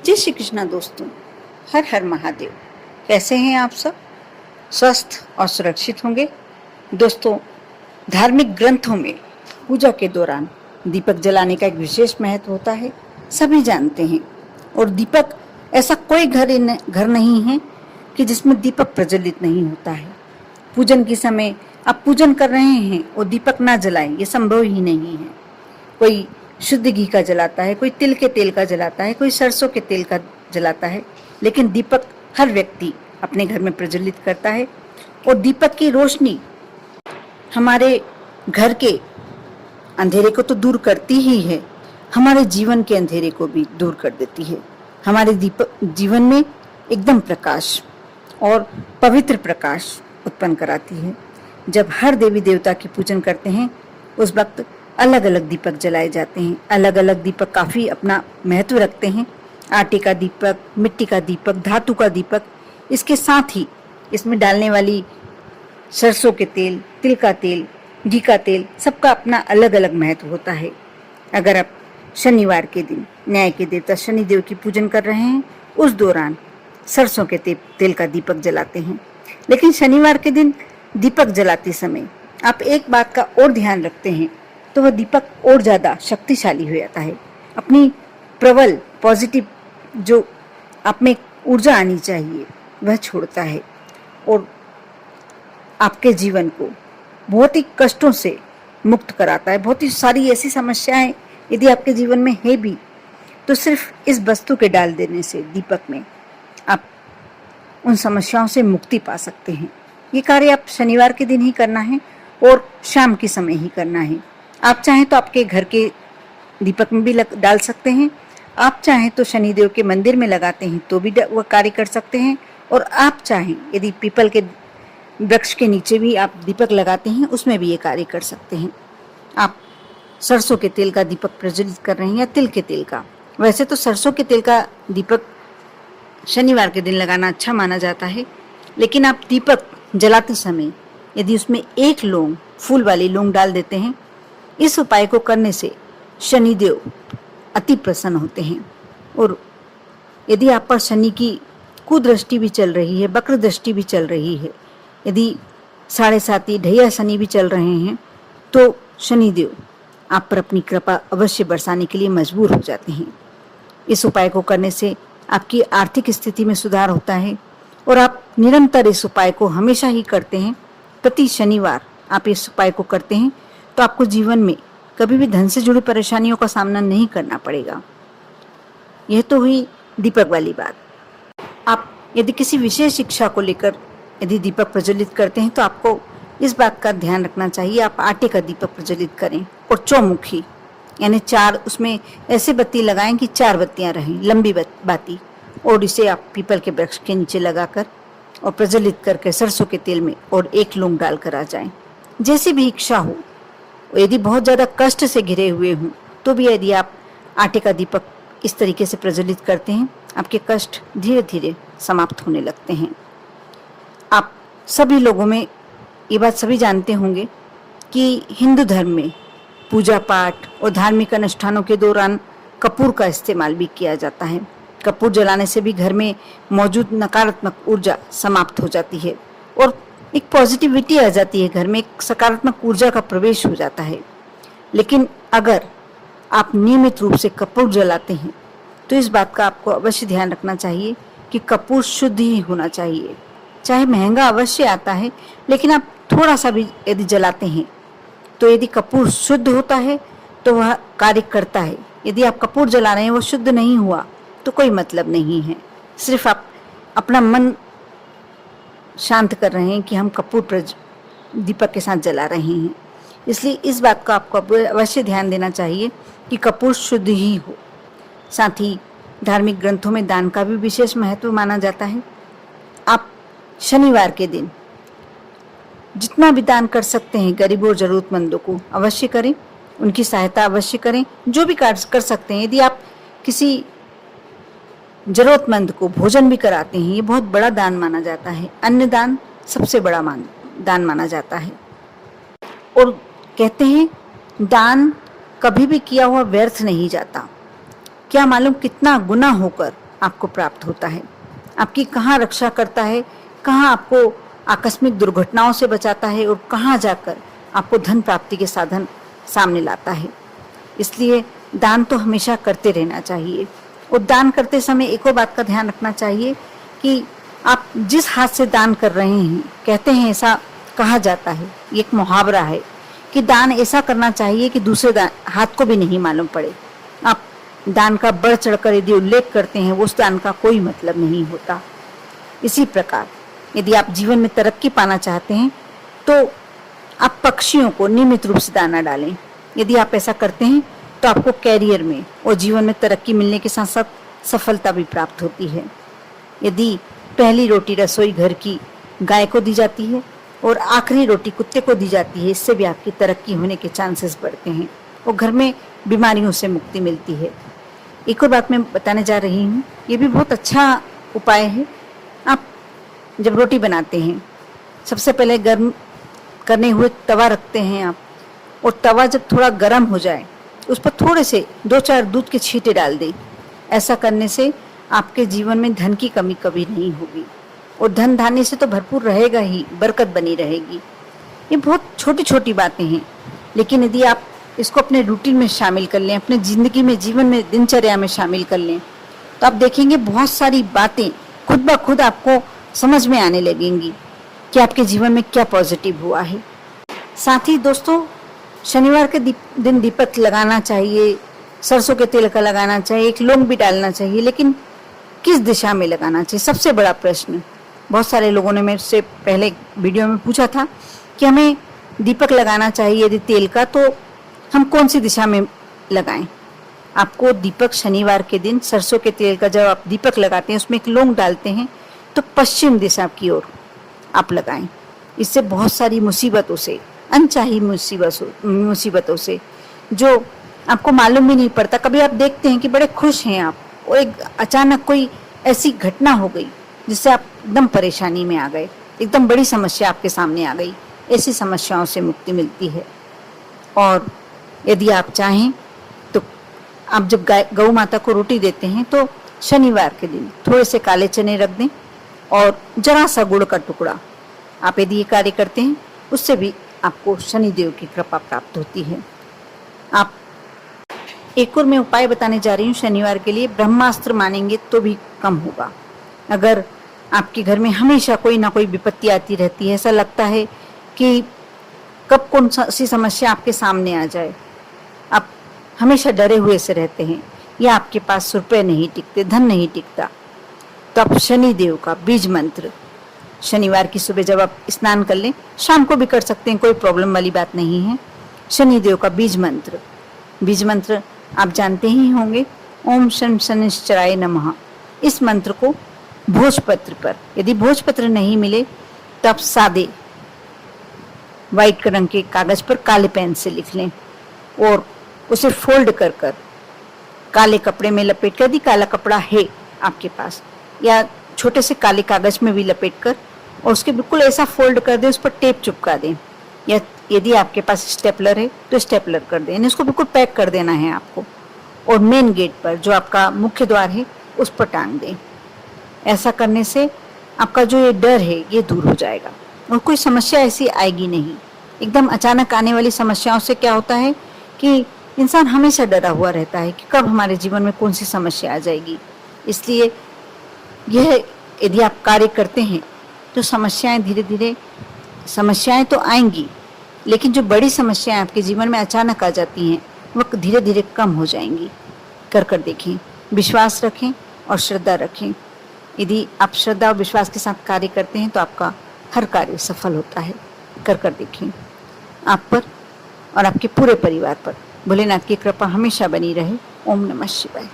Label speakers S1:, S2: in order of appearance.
S1: जय श्री कृष्णा दोस्तों, हर हर महादेव। कैसे हैं आप सब? स्वस्थ और सुरक्षित होंगे। दोस्तों, धार्मिक ग्रंथों में पूजा के दौरान दीपक जलाने का एक विशेष महत्व होता है, सभी जानते हैं। और दीपक, ऐसा कोई घर नहीं है कि जिसमें दीपक प्रज्वलित नहीं होता है। पूजन के समय आप पूजन कर रहे हैं और दीपक ना जलाएं, ये संभव ही नहीं है। कोई शुद्ध घी का जलाता है, कोई तिल के तेल का जलाता है, कोई सरसों के तेल का जलाता है, लेकिन दीपक हर व्यक्ति अपने घर में प्रज्वलित करता है। और दीपक की रोशनी हमारे घर के अंधेरे को तो दूर करती ही है, हमारे जीवन के अंधेरे को भी दूर कर देती है। हमारे दीपक जीवन में एकदम प्रकाश और पवित्र प्रकाश उत्पन्न कराती है। जब हर देवी देवता की पूजन करते हैं, उस वक्त अलग अलग दीपक जलाए जाते हैं। अलग अलग दीपक काफ़ी अपना महत्व रखते हैं। आटे का दीपक, मिट्टी का दीपक, धातु का दीपक, इसके साथ ही इसमें डालने वाली सरसों के तेल, तिल का तेल, घी का तेल, सबका अपना अलग अलग महत्व होता है। अगर आप शनिवार के दिन न्याय के देवता शनिदेव की पूजन कर रहे हैं, उस दौरान सरसों के तेल का दीपक जलाते हैं। लेकिन शनिवार के दिन दीपक जलाते समय आप एक बात का और ध्यान रखते हैं, तो वह दीपक और ज़्यादा शक्तिशाली हो जाता है। अपनी प्रबल पॉजिटिव जो आप में ऊर्जा आनी चाहिए वह छोड़ता है और आपके जीवन को बहुत ही कष्टों से मुक्त कराता है। बहुत ही सारी ऐसी समस्याएं यदि आपके जीवन में है भी, तो सिर्फ इस वस्तु के डाल देने से दीपक में आप उन समस्याओं से मुक्ति पा सकते हैं। ये कार्य आप शनिवार के दिन ही करना है और शाम के समय ही करना है। आप चाहें तो आपके घर के दीपक में भी डाल सकते हैं, आप चाहें तो शनिदेव के मंदिर में लगाते हैं तो भी वह कार्य कर सकते हैं, और आप चाहें यदि पीपल के वृक्ष के नीचे भी आप दीपक लगाते हैं, उसमें भी ये कार्य कर सकते हैं। आप सरसों के तेल का दीपक प्रज्वलित कर रहे हैं या तिल के तेल का। वैसे तो सरसों के तेल का दीपक शनिवार के दिन लगाना अच्छा माना जाता है, लेकिन आप दीपक जलाते समय यदि उसमें एक लौंग, फूल वाली लौंग डाल देते हैं, इस उपाय को करने से शनिदेव अति प्रसन्न होते हैं। और यदि आप पर शनि की कुदृष्टि भी चल रही है, वक्र दृष्टि भी चल रही है, यदि 7.5 ढैया शनि भी चल रहे हैं, तो शनिदेव आप पर अपनी कृपा अवश्य बरसाने के लिए मजबूर हो जाते हैं। इस उपाय को करने से आपकी आर्थिक स्थिति में सुधार होता है और आप निरंतर इस उपाय को हमेशा ही करते हैं। प्रति शनिवार आप इस उपाय को करते हैं तो आपको जीवन में कभी भी धन से जुड़ी परेशानियों का सामना नहीं करना पड़ेगा। यह तो हुई दीपक वाली बात। आप यदि किसी विशेष इच्छा को लेकर यदि दीपक प्रज्वलित करते हैं, तो आपको इस बात का ध्यान रखना चाहिए, आप आटे का दीपक प्रज्वलित करें और चौमुखी, यानी 4 उसमें ऐसे बत्ती लगाएं कि 4 बत्तियां रहें, लंबी बाती, और इसे आप पीपल के वृक्ष के नीचे लगाकर और प्रज्वलित करके सरसों के तेल में और 1 लौंग डालकर आ जाएं। जैसी भी इच्छा हो, यदि बहुत ज़्यादा कष्ट से घिरे हुए हों, तो भी यदि आप आटे का दीपक इस तरीके से प्रज्वलित करते हैं, आपके कष्ट धीरे धीरे समाप्त होने लगते हैं। आप सभी लोगों में ये बात सभी जानते होंगे कि हिंदू धर्म में पूजा पाठ और धार्मिक अनुष्ठानों के दौरान कपूर का इस्तेमाल भी किया जाता है। कपूर जलाने से भी घर में मौजूद नकारात्मक ऊर्जा समाप्त हो जाती है और एक पॉजिटिविटी आ जाती है, घर में एक सकारात्मक ऊर्जा का प्रवेश हो जाता है। लेकिन अगर आप नियमित रूप से कपूर जलाते हैं, तो इस बात का आपको अवश्य ध्यान रखना चाहिए कि कपूर शुद्ध ही होना चाहिए। चाहे महंगा अवश्य आता है, लेकिन आप थोड़ा सा भी यदि जलाते हैं, तो यदि कपूर शुद्ध होता है तो वह कार्य करता है। यदि आप कपूर जला रहे हैं, वो शुद्ध नहीं हुआ, तो कोई मतलब नहीं है। सिर्फ आप अपना मन शांत कर रहे हैं कि हम कपूर दीपक के साथ जला रहे हैं। इसलिए इस बात का आपको अवश्य ध्यान देना चाहिए कि कपूर शुद्ध ही हो। साथ ही धार्मिक ग्रंथों में दान का भी विशेष महत्व माना जाता है। आप शनिवार के दिन जितना भी दान कर सकते हैं गरीबों और जरूरतमंदों को अवश्य करें, उनकी सहायता अवश्य करें। जो भी कार्य कर सकते हैं, यदि आप किसी जरूरतमंद को भोजन भी कराते हैं, ये बहुत बड़ा दान माना जाता है। अन्न दान सबसे बड़ा दान माना जाता है। और कहते हैं दान कभी भी किया हुआ व्यर्थ नहीं जाता। क्या मालूम कितना गुना होकर आपको प्राप्त होता है, आपकी कहाँ रक्षा करता है, कहाँ आपको आकस्मिक दुर्घटनाओं से बचाता है और कहाँ जाकर आपको धन प्राप्ति के साधन सामने लाता है। इसलिए दान तो हमेशा करते रहना चाहिए। और दान करते समय एक और बात का ध्यान रखना चाहिए कि आप जिस हाथ से दान कर रहे हैं, कहते हैं, ऐसा कहा जाता है, ये एक मुहावरा है कि दान ऐसा करना चाहिए कि दूसरे हाथ को भी नहीं मालूम पड़े। आप दान का बढ़ चढ़कर यदि उल्लेख करते हैं, उस दान का कोई मतलब नहीं होता। इसी प्रकार यदि आप जीवन में तरक्की पाना चाहते हैं तो आप पक्षियों को नियमित रूप से दाना डालें। यदि आप ऐसा करते हैं तो आपको कैरियर में और जीवन में तरक्की मिलने के साथ साथ सफलता भी प्राप्त होती है। यदि पहली रोटी रसोई घर की गाय को दी जाती है और आखिरी रोटी कुत्ते को दी जाती है, इससे भी आपकी तरक्की होने के चांसेस बढ़ते हैं और घर में बीमारियों से मुक्ति मिलती है। एक और बात मैं बताने जा रही हूँ, ये भी बहुत अच्छा उपाय है। आप जब रोटी बनाते हैं, सबसे पहले गर्म करने हुए तवा रखते हैं आप, और तवा जब थोड़ा गर्म हो जाए उस पर थोड़े से 2-4 दूध के छींटे डाल दें। ऐसा करने से आपके जीवन में धन की कमी कभी नहीं होगी और धन धान्य से तो भरपूर रहेगा ही, बरकत बनी रहेगी। ये बहुत छोटी छोटी बातें हैं, लेकिन यदि आप इसको अपने रूटीन में शामिल कर लें, अपने ज़िंदगी में, जीवन में, दिनचर्या में शामिल कर लें, तो आप देखेंगे बहुत सारी बातें खुद ब खुद आपको समझ में आने लगेंगी कि आपके जीवन में क्या पॉजिटिव हुआ है। साथ ही दोस्तों, शनिवार के दिन दीपक लगाना चाहिए, सरसों के तेल का लगाना चाहिए, एक लौंग भी डालना चाहिए, लेकिन किस दिशा में लगाना चाहिए, सबसे बड़ा प्रश्न। बहुत सारे लोगों ने मेरे से पहले वीडियो में पूछा था कि हमें दीपक लगाना चाहिए यदि तेल का, तो हम कौन सी दिशा में लगाएं। आपको दीपक शनिवार के दिन सरसों के तेल का जब आप दीपक लगाते हैं, उसमें एक लौंग डालते हैं, तो पश्चिम दिशा की ओर आप लगाएं। इससे बहुत सारी मुसीबतों से, अनचाही मुसीबतों से, जो आपको मालूम भी नहीं पड़ता, कभी आप देखते हैं कि बड़े खुश हैं आप और एक अचानक कोई ऐसी घटना हो गई जिससे आप एकदम परेशानी में आ गए, एकदम बड़ी समस्या आपके सामने आ गई। ऐसी समस्याओं से मुक्ति मिलती है। और यदि आप चाहें तो आप जब गौ माता को रोटी देते हैं तो शनिवार के दिन थोड़े से काले चने रख दें और जरा सा गुड़ का टुकड़ा। आप यदि ये कार्य करते हैं, उससे भी आपको शनिदेव की कृपा प्राप्त होती है। आप एक और मैं उपाय बताने जा रही हूँ शनिवार के लिए। ब्रह्मास्त्र मानेंगे तो भी कम होगा। अगर आपके घर में हमेशा कोई ना कोई विपत्ति आती रहती है, ऐसा लगता है कि कब कौन सी समस्या आपके सामने आ जाए, आप हमेशा डरे हुए से रहते हैं, या आपके पास रुपए नहीं टिकते, धन नहीं टिकता, तो आप शनिदेव का बीज मंत्र शनिवार की सुबह जब आप स्नान कर लें, शाम को भी कर सकते हैं, कोई प्रॉब्लम वाली बात नहीं है। शनिदेव का बीज मंत्र आप जानते ही होंगे, ओम शं शनिश्चराय नमः। इस मंत्र को भोजपत्र पर, यदि भोजपत्र नहीं मिले तो आप सादे व्हाइट रंग के कागज पर काले पेन से लिख लें और उसे फोल्ड कर कर काले कपड़े में लपेट कर, यदि काला कपड़ा है आपके पास, या छोटे से काले कागज में भी लपेट कर, और उसके बिल्कुल ऐसा फोल्ड कर दें, उस पर टेप चिपका दें, या यदि आपके पास स्टेपलर है तो स्टेपलर कर दें, इसको बिल्कुल पैक कर देना है आपको, और मेन गेट पर जो आपका मुख्य द्वार है उस पर टांग दें। ऐसा करने से आपका जो ये डर है ये दूर हो जाएगा और कोई समस्या ऐसी आएगी नहीं। एकदम अचानक आने वाली समस्याओं से क्या होता है कि इंसान हमेशा डरा हुआ रहता है कि कब हमारे जीवन में कौन सी समस्या आ जाएगी। इसलिए यह यदि आप कार्य करते हैं तो समस्याएं धीरे धीरे, समस्याएं तो आएंगी, लेकिन जो बड़ी समस्याएं आपके जीवन में अचानक आ जाती हैं वह धीरे धीरे कम हो जाएंगी। कर देखें, विश्वास रखें और श्रद्धा रखें। यदि आप श्रद्धा और विश्वास के साथ कार्य करते हैं तो आपका हर कार्य सफल होता है। कर देखें। आप पर और आपके पूरे परिवार पर भोलेनाथ की कृपा हमेशा बनी रहे। ओम नमः शिवाय।